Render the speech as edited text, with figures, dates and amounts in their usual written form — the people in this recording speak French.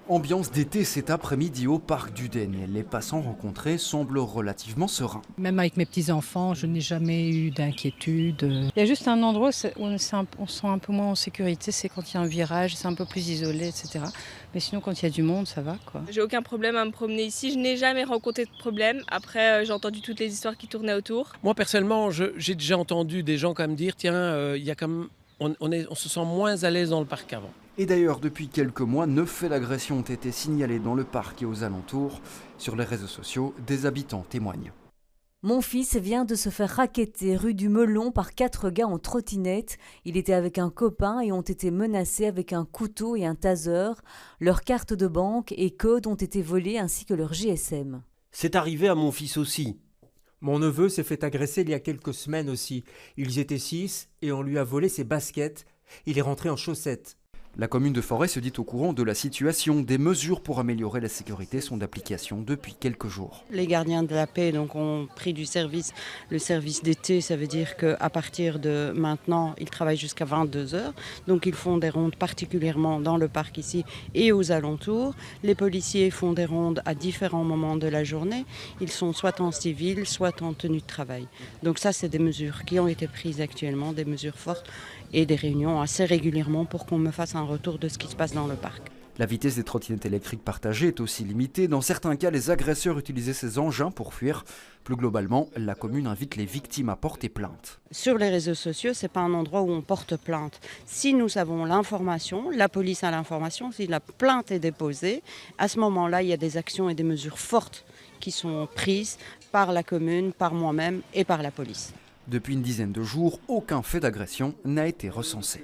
Ambiance d'été cet après-midi au parc du Daigne. Les passants rencontrés semblent relativement sereins. Même avec mes petits-enfants, je n'ai jamais eu d'inquiétude. Il y a juste un endroit où on se sent un peu moins en sécurité, c'est quand il y a un virage, c'est un peu plus isolé, etc. Mais sinon, quand il y a du monde, ça va, quoi. J'ai aucun problème à me promener ici, je n'ai jamais rencontré de problème. Après, j'ai entendu toutes les histoires qui tournaient autour. Moi, personnellement, j'ai déjà entendu des gens quand même dire, tiens, il y a quand même, on se sent moins à l'aise dans le parc qu'avant. Et d'ailleurs, depuis quelques mois, 9 faits d'agression ont été signalés dans le parc et aux alentours. Sur les réseaux sociaux, des habitants témoignent. Mon fils vient de se faire racketter rue du Melon par 4 gars en trottinette. Il était avec un copain et ont été menacés avec un couteau et un taser. Leurs cartes de banque et codes ont été volés ainsi que leur GSM. C'est arrivé à mon fils aussi. Mon neveu s'est fait agresser il y a quelques semaines aussi. Ils étaient 6 et on lui a volé ses baskets. Il est rentré en chaussettes. La commune de Forêt se dit au courant de la situation. Des mesures pour améliorer la sécurité sont d'application depuis quelques jours. Les gardiens de la paix ont pris du service. Le service d'été, ça veut dire qu'à partir de maintenant, ils travaillent jusqu'à 22h. Donc ils font des rondes particulièrement dans le parc ici et aux alentours. Les policiers font des rondes à différents moments de la journée. Ils sont soit en civil, soit en tenue de travail. Donc ça, c'est des mesures qui ont été prises actuellement, des mesures fortes et des réunions assez régulièrement pour qu'on me fasse un retour de ce qui se passe dans le parc. La vitesse des trottinettes électriques partagées est aussi limitée. Dans certains cas, les agresseurs utilisaient ces engins pour fuir. Plus globalement, la commune invite les victimes à porter plainte. Sur les réseaux sociaux, ce n'est pas un endroit où on porte plainte. Si nous avons l'information, la police a l'information, si la plainte est déposée, à ce moment-là, il y a des actions et des mesures fortes qui sont prises par la commune, par moi-même et par la police. Depuis une dizaine de jours, aucun fait d'agression n'a été recensé.